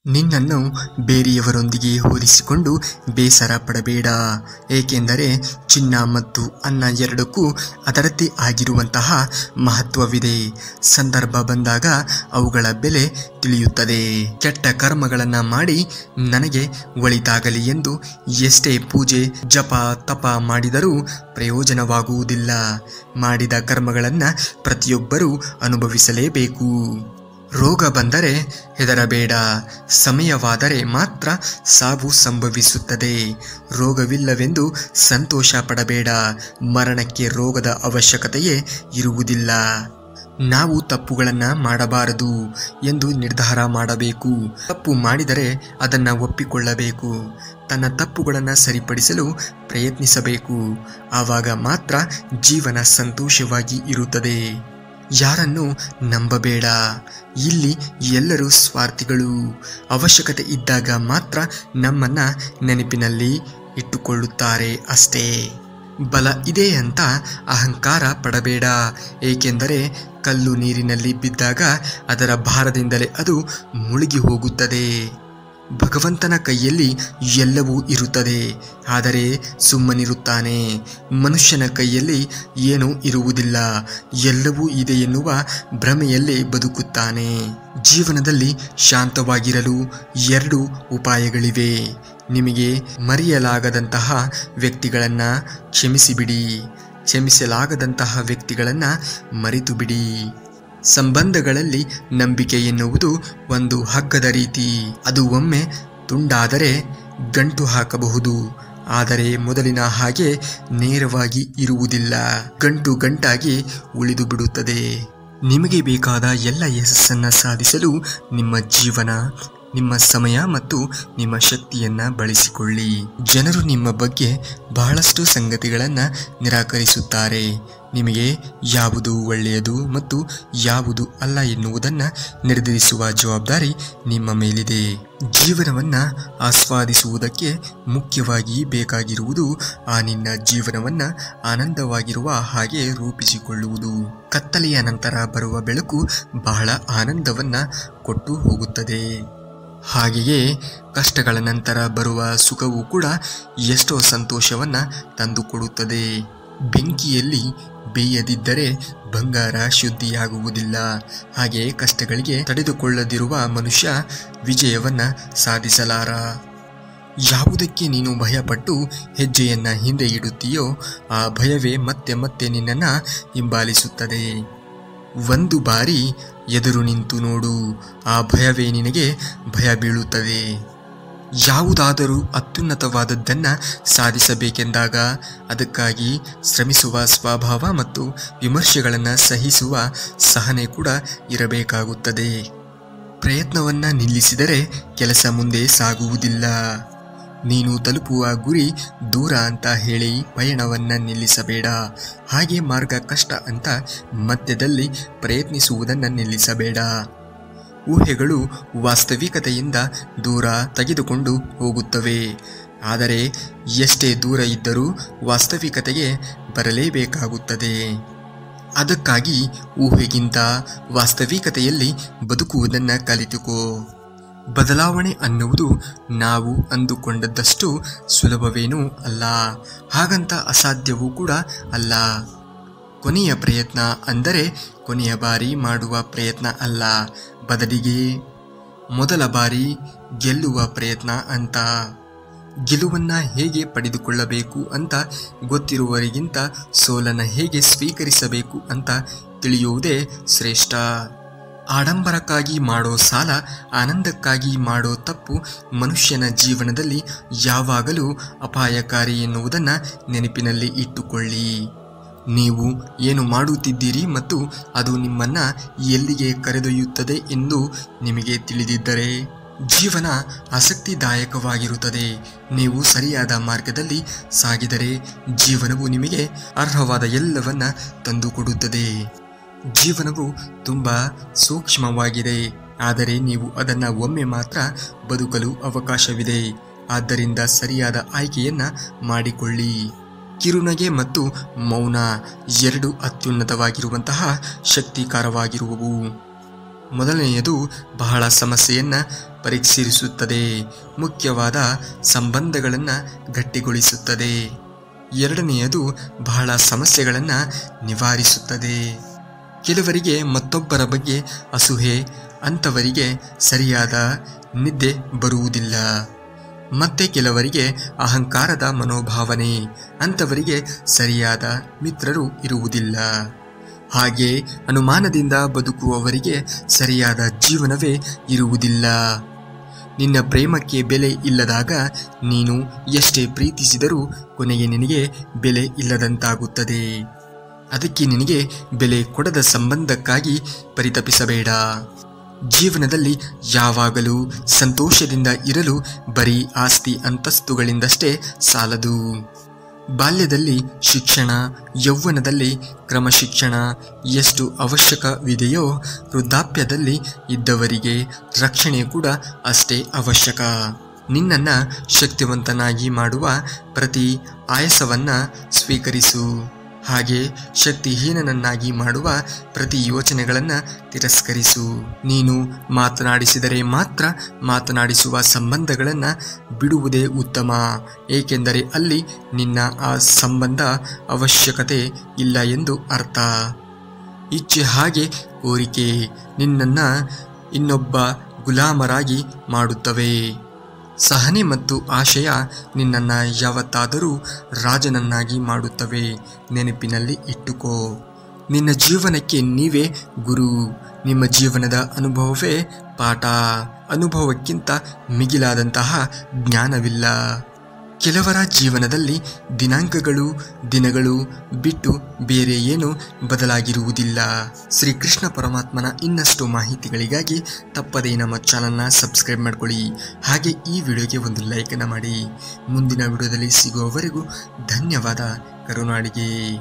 ನಿನ್ನನ್ನು ಬೇರೆಯವರೊಂದಿಗೆ ಹೋಲಿಸಿಕೊಂಡು ಬೇಸರ ಪಡಬೇಡ, ಏಕೆಂದರೆ ಚಿನ್ನ ಮತ್ತು ಅನ್ನ ಎರಡಕ್ಕೂ ಅದರದ್ದೇ ಆಗಿರುವಂತಹ ಮಹತ್ವವಿದೆ. ಸಂದರ್ಭ ಬಂದಾಗ ಅವುಗಳ ಬೆಲೆ ತಿಳಿಯುತ್ತದೆ. ಕೆಟ್ಟ ಕರ್ಮಗಳನ್ನು ಮಾಡಿ ನನಗೆ ಒಳಿತಾಗಲಿ ಎಂದು ಎಷ್ಟೇ ಪೂಜೆ ಜಪ ತಪ ಮಾಡಿದರೂ ಪ್ರಯೋಜನವಾಗುವುದಿಲ್ಲ. ಮಾಡಿದ ಕರ್ಮಗಳನ್ನು ಪ್ರತಿಯೊಬ್ಬರೂ ಅನುಭವಿಸಲೇಬೇಕು. ರೋಗ ಬಂದರೆ ಹೆದರಬೇಡ, ಸಮಯವಾದರೆ ಮಾತ್ರ ಸಾವು ಸಂಭವಿಸುತ್ತದೆ. ರೋಗವಿಲ್ಲವೆಂದು ಸಂತೋಷ ಪಡಬೇಡ, ಮರಣಕ್ಕೆ ರೋಗದ ಅವಶ್ಯಕತೆಯೇ ಇರುವುದಿಲ್ಲ. ನಾವು ತಪ್ಪುಗಳನ್ನು ಮಾಡಬಾರದು ಎಂದು ನಿರ್ಧಾರ ಮಾಡಬೇಕು. ತಪ್ಪು ಮಾಡಿದರೆ ಅದನ್ನು ಒಪ್ಪಿಕೊಳ್ಳಬೇಕು. ತನ್ನ ತಪ್ಪುಗಳನ್ನು ಸರಿಪಡಿಸಲು ಪ್ರಯತ್ನಿಸಬೇಕು. ಆವಾಗ ಮಾತ್ರ ಜೀವನ ಸಂತೋಷವಾಗಿ ಇರುತ್ತದೆ. ಯಾರನ್ನು ನಂಬಬೇಡ. ಇಲ್ಲಿ ಎಲ್ಲರೂ ಸ್ವಾರ್ಥಿಗಳು. ಅವಶ್ಯಕತೆ ಇದ್ದಾಗ ಮಾತ್ರ ನಮ್ಮನ್ನ ನೆನಪಿನಲ್ಲಿ ಇಟ್ಟುಕೊಳ್ಳುತ್ತಾರೆ ಅಷ್ಟೇ. ಬಲ ಇದೆ ಅಂತ ಅಹಂಕಾರ ಪಡಬೇಡ, ಏಕೆಂದರೆ ಕಲ್ಲು ನೀರಿನಲ್ಲಿ ಬಿದ್ದಾಗ ಅದರ ಭಾರದಿಂದಲೇ ಅದು ಮುಳುಗಿ ಹೋಗುತ್ತದೆ. ಭಗವಂತನ ಕೈಯಲ್ಲಿ ಎಲ್ಲವೂ ಇರುತ್ತದೆ, ಆದರೆ ಸುಮ್ಮನಿರುತ್ತಾನೆ. ಮನುಷ್ಯನ ಕೈಯಲ್ಲಿ ಏನೂ ಇರುವುದಿಲ್ಲ, ಎಲ್ಲವೂ ಇದೆ ಎನ್ನುವ ಭ್ರಮೆಯಲ್ಲಿ ಬದುಕುತ್ತಾನೆ. ಜೀವನದಲ್ಲಿ ಶಾಂತವಾಗಿರಲು ಎರಡು ಉಪಾಯಗಳಿವೆ. ನಿಮಗೆ ಮರೆಯಲಾಗದಂತಹ ವ್ಯಕ್ತಿಗಳನ್ನು ಕ್ಷಮಿಸಿಬಿಡಿ, ಕ್ಷಮಿಸಲಾಗದಂತಹ ವ್ಯಕ್ತಿಗಳನ್ನು ಮರೆತು ಬಿಡಿ. ಸಂಬಂಧಗಳಲ್ಲಿ ನಂಬಿಕೆ ಎನ್ನುವುದು ಒಂದು ಹಗ್ಗದ ರೀತಿ. ಅದು ಒಮ್ಮೆ ತುಂಡಾದರೆ ಗಂಟು ಹಾಕಬಹುದು, ಆದರೆ ಮೊದಲಿನ ಹಾಗೆ ನೇರವಾಗಿ ಇರುವುದಿಲ್ಲ. ಗಂಟು ಗಂಟಾಗಿ ಉಳಿದು ಬಿಡುತ್ತದೆ. ನಿಮಗೆ ಬೇಕಾದ ಎಲ್ಲ ಯಶಸ್ಸನ್ನು ಸಾಧಿಸಲು ನಿಮ್ಮ ಜೀವನ, ನಿಮ್ಮ ಸಮಯ ಮತ್ತು ನಿಮ್ಮ ಶಕ್ತಿಯನ್ನು ಬಳಸಿಕೊಳ್ಳಿ. ಜನರು ನಿಮ್ಮ ಬಗ್ಗೆ ಬಹಳಷ್ಟು ಸಂಗತಿಗಳನ್ನು ನಿರಾಕರಿಸುತ್ತಾರೆ. ನಿಮಗೆ ಯಾವುದು ಒಳ್ಳೆಯದು ಮತ್ತು ಯಾವುದು ಅಲ್ಲ ಎನ್ನುವುದನ್ನು ನಿರ್ಧರಿಸುವ ಜವಾಬ್ದಾರಿ ನಿಮ್ಮ ಮೇಲಿದೆ. ಜೀವನವನ್ನು ಆಸ್ವಾದಿಸುವುದಕ್ಕೆ ಮುಖ್ಯವಾಗಿ ಬೇಕಾಗಿರುವುದು ಆ ನಿನ್ನ ಜೀವನವನ್ನು ಆನಂದವಾಗಿರುವ ಹಾಗೆ ರೂಪಿಸಿಕೊಳ್ಳುವುದು. ಕತ್ತಲೆಯ ನಂತರ ಬರುವ ಬೆಳಕು ಬಹಳ ಆನಂದವನ್ನು ಕೊಟ್ಟು ಹೋಗುತ್ತದೆ. ಹಾಗೆಯೇ ಕಷ್ಟಗಳ ನಂತರ ಬರುವ ಸುಖವೂ ಕೂಡ ಎಷ್ಟೋ ಸಂತೋಷವನ್ನು ತಂದುಕೊಡುತ್ತದೆ. ಬೆಂಕಿಯಲ್ಲಿ ಬೇಯದಿದ್ದರೆ ಬಂಗಾರ ಶುದ್ಧಿಯಾಗುವುದಿಲ್ಲ. ಹಾಗೆ ಕಷ್ಟಗಳಿಗೆ ತಡೆದುಕೊಳ್ಳದಿರುವ ಮನುಷ್ಯ ವಿಜಯವನ್ನು ಸಾಧಿಸಲಾರ. ಯಾವುದಕ್ಕೆ ನೀನು ಭಯಪಟ್ಟು ಹೆಜ್ಜೆಯನ್ನು ಹಿಂದೆ ಇಡುತ್ತೀಯೋ ಆ ಭಯವೇ ಮತ್ತೆ ಮತ್ತೆ ನಿನ್ನನ್ನು ಹಿಂಬಾಲಿಸುತ್ತದೆ. ಒಂದು ಬಾರಿ ಎದುರು ನಿಂತು ನೋಡು, ಆ ಭಯವೇ ನಿನಗೆ ಭಯ ಬೀಳುತ್ತದೆ. ಯಾವುದಾದರೂ ಅತ್ಯುನ್ನತವಾದದ್ದನ್ನು ಸಾಧಿಸಬೇಕೆಂದಾಗ ಅದಕ್ಕಾಗಿ ಶ್ರಮಿಸುವ ಸ್ವಭಾವ ಮತ್ತು ವಿಮರ್ಶೆಗಳನ್ನು ಸಹಿಸುವ ಸಹನೆ ಕೂಡ ಇರಬೇಕಾಗುತ್ತದೆ. ಪ್ರಯತ್ನವನ್ನು ನಿಲ್ಲಿಸಿದರೆ ಕೆಲಸ ಮುಂದೆ ಸಾಗುವುದಿಲ್ಲ. ನೀನು ತಲುಪುವ ಗುರಿ ದೂರ ಅಂತ ಹೇಳಿ ಪಯಣವನ್ನು ನಿಲ್ಲಿಸಬೇಡ. ಹಾಗೆ ಮಾರ್ಗ ಕಷ್ಟ ಅಂತ ಮಧ್ಯದಲ್ಲಿ ಪ್ರಯತ್ನಿಸುವುದನ್ನು ನಿಲ್ಲಿಸಬೇಡ. ಊಹೆಗಳು ವಾಸ್ತವಿಕತೆಯಿಂದ ದೂರ ತೆಗೆದುಕೊಂಡು ಹೋಗುತ್ತವೆ, ಆದರೆ ಎಷ್ಟೇ ದೂರ ಇದ್ದರೂ ವಾಸ್ತವಿಕತೆಗೆ ಬರಲೇಬೇಕಾಗುತ್ತದೆ. ಅದಕ್ಕಾಗಿ ಊಹೆಗಿಂತ ವಾಸ್ತವಿಕತೆಯಲ್ಲಿ ಬದುಕುವುದನ್ನು ಕಲಿತುಕೋ. ಬದಲಾವಣೆ ಅನ್ನುವುದು ನಾವು ಅಂದುಕೊಂಡದ್ದಷ್ಟು ಸುಲಭವೇನೂ ಅಲ್ಲ, ಹಾಗಂತ ಅಸಾಧ್ಯವೂ ಕೂಡ ಅಲ್ಲ. ಕೊನೆಯ ಪ್ರಯತ್ನ ಅಂದರೆ ಕೊನೆಯ ಬಾರಿ ಮಾಡುವ ಪ್ರಯತ್ನ ಅಲ್ಲ, ಬದಲಿಗೆ ಮೊದಲ ಬಾರಿ ಗೆಲ್ಲುವ ಪ್ರಯತ್ನ ಅಂತ. ಗೆಲುವನ್ನು ಹೇಗೆ ಪಡೆದುಕೊಳ್ಳಬೇಕು ಅಂತ ಗೊತ್ತಿರುವವರಿಗಿಂತ ಸೋಲನ್ನು ಹೇಗೆ ಸ್ವೀಕರಿಸಬೇಕು ಅಂತ ತಿಳಿಯುವುದೇ ಶ್ರೇಷ್ಠ. ಆಡಂಬರಕ್ಕಾಗಿ ಮಾಡೋ ಸಾಲ, ಆನಂದಕ್ಕಾಗಿ ಮಾಡೋ ತಪ್ಪು ಮನುಷ್ಯನ ಜೀವನದಲ್ಲಿ ಯಾವಾಗಲೂ ಅಪಾಯಕಾರಿ ಎನ್ನುವುದನ್ನು ನೆನಪಿನಲ್ಲಿ ಇಟ್ಟುಕೊಳ್ಳಿ. ನೀವು ಏನು ಮಾಡುತ್ತಿದ್ದೀರಿ ಮತ್ತು ಅದು ನಿಮ್ಮನ್ನು ಎಲ್ಲಿಗೆ ಕರೆದೊಯ್ಯುತ್ತದೆ ಎಂದು ನಿಮಗೆ ತಿಳಿದಿದ್ದರೆ ಜೀವನ ಆಸಕ್ತಿದಾಯಕವಾಗಿರುತ್ತದೆ. ನೀವು ಸರಿಯಾದ ಮಾರ್ಗದಲ್ಲಿ ಸಾಗಿದರೆ ಜೀವನವು ನಿಮಗೆ ಅರ್ಹವಾದ ಎಲ್ಲವನ್ನ ತಂದುಕೊಡುತ್ತದೆ. ಜೀವನವು ತುಂಬ ಸೂಕ್ಷ್ಮವಾಗಿದೆ, ಆದರೆ ನೀವು ಅದನ್ನು ಒಮ್ಮೆ ಮಾತ್ರ ಬದುಕಲು ಅವಕಾಶವಿದೆ. ಆದ್ದರಿಂದ ಸರಿಯಾದ ಆಯ್ಕೆಯನ್ನು ಮಾಡಿಕೊಳ್ಳಿ. ಕಿರುನಗೆ ಮತ್ತು ಮೌನ ಎರಡು ಅತ್ಯುನ್ನತವಾಗಿರುವಂತಹ ಶಕ್ತಿಕಾರವಾಗಿರುವವು. ಮೊದಲನೆಯದು ಬಹಳ ಸಮಸ್ಯೆಯನ್ನು ಪರೀಕ್ಷಿಸುತ್ತದೆ, ಮುಖ್ಯವಾದ ಸಂಬಂಧಗಳನ್ನು ಗಟ್ಟಿಗೊಳಿಸುತ್ತದೆ. ಎರಡನೆಯದು ಬಹಳ ಸಮಸ್ಯೆಗಳನ್ನು ನಿವಾರಿಸುತ್ತದೆ. ಕೆಲವರಿಗೆ ಮತ್ತೊಬ್ಬರ ಬಗ್ಗೆ ಅಸೂಹೆ, ಅಂಥವರಿಗೆ ಸರಿಯಾದ ನಿದ್ದೆ ಬರುವುದಿಲ್ಲ. ಮತ್ತೆ ಕೆಲವರಿಗೆ ಅಹಂಕಾರದ ಮನೋಭಾವನೆ, ಅಂಥವರಿಗೆ ಸರಿಯಾದ ಮಿತ್ರರು ಇರುವುದಿಲ್ಲ. ಹಾಗೆ ಅನುಮಾನದಿಂದ ಬದುಕುವವರಿಗೆ ಸರಿಯಾದ ಜೀವನವೇ ಇರುವುದಿಲ್ಲ. ನಿನ್ನ ಪ್ರೇಮಕ್ಕೆ ಬೆಲೆ ಇಲ್ಲದಾಗ ನೀನು ಎಷ್ಟೇ ಪ್ರೀತಿಸಿದರೂ ಕೊನೆಗೆ ನಿನಗೆ ಬೆಲೆ ಇಲ್ಲದಂತಾಗುತ್ತದೆ. ಅದಕ್ಕೆ ನಿನಗೆ ಬೆಲೆ ಕೊಡದ ಸಂಬಂಧಕ್ಕಾಗಿ ಪರಿತಪಿಸಬೇಡ. ಜೀವನದಲ್ಲಿ ಯಾವಾಗಲೂ ಸಂತೋಷದಿಂದ ಇರಲು ಬರೀ ಆಸ್ತಿ ಅಂತಸ್ತುಗಳಿಂದಷ್ಟೇ ಸಾಲದು. ಬಾಲ್ಯದಲ್ಲಿ ಶಿಕ್ಷಣ, ಯೌವನದಲ್ಲಿ ಕ್ರಮಶಿಕ್ಷಣ ಎಷ್ಟು ಅವಶ್ಯಕವಿದೆಯೋ ವೃದ್ಧಾಪ್ಯದಲ್ಲಿ ಇದ್ದವರಿಗೆ ರಕ್ಷಣೆ ಕೂಡ ಅಷ್ಟೇ ಅವಶ್ಯಕ. ನಿನ್ನನ್ನು ಶಕ್ತಿವಂತನಾಗಿ ಮಾಡುವ ಪ್ರತಿ ಆಯಾಸವನ್ನು ಸ್ವೀಕರಿಸು. ಹಾಗೆ ಶಕ್ತಿಹೀನನನ್ನಾಗಿ ಮಾಡುವ ಪ್ರತಿ ಯೋಚನೆಗಳನ್ನು ತಿರಸ್ಕರಿಸು. ನೀನು ಮಾತನಾಡಿಸಿದರೆ ಮಾತ್ರ ಮಾತನಾಡಿಸುವ ಸಂಬಂಧಗಳನ್ನು ಬಿಡುವುದೇ ಉತ್ತಮ. ಏಕೆಂದರೆ ಅಲ್ಲಿ ನಿನ್ನ ಆ ಸಂಬಂಧ ಅವಶ್ಯಕತೆ ಇಲ್ಲ ಎಂದು ಅರ್ಥ. ಇಚ್ಛೆ ಹಾಗೆ ಕೋರಿಕೆ ನಿನ್ನನ್ನು ಇನ್ನೊಬ್ಬ ಗುಲಾಮರಾಗಿ ಮಾಡುತ್ತವೆ. ಸಹನೆ ಮತ್ತು ಆಶಯ ನಿನ್ನನ್ನು ಯಾವತ್ತಾದರೂ ರಾಜನನ್ನಾಗಿ ಮಾಡುತ್ತವೆ. ನೆನಪಿನಲ್ಲಿ ಇಟ್ಟುಕೋ. ನಿನ್ನ ಜೀವನಕ್ಕೆ ನೀವೇ ಗುರು. ನಿಮ್ಮ ಜೀವನದ ಅನುಭವವೇ ಪಾಠ. ಅನುಭವಕ್ಕಿಂತ ಮಿಗಿಲಾದಂತಹ ಜ್ಞಾನವಿಲ್ಲ. ಕೆಲವರ ಜೀವನದಲ್ಲಿ ದಿನಗಳು ಬಿಟ್ಟು ಬೇರೆ ಏನು ಬದಲಾಗಿರುವುದಿಲ್ಲ. ಶ್ರೀಕೃಷ್ಣ ಪರಮಾತ್ಮನ ಇನ್ನಷ್ಟು ಮಾಹಿತಿಗಳಿಗಾಗಿ ತಪ್ಪದೇ ನಮ್ಮ ಚಾನಲ್ನ ಸಬ್ಸ್ಕ್ರೈಬ್ ಮಾಡ್ಕೊಳ್ಳಿ. ಹಾಗೆ ಈ ವಿಡಿಯೋಗೆ ಒಂದು ಲೈಕನ್ನು ಮಾಡಿ. ಮುಂದಿನ ವಿಡಿಯೋದಲ್ಲಿ ಸಿಗುವವರೆಗೂ ಧನ್ಯವಾದ. ಕರುನಾಡಿಗೆ.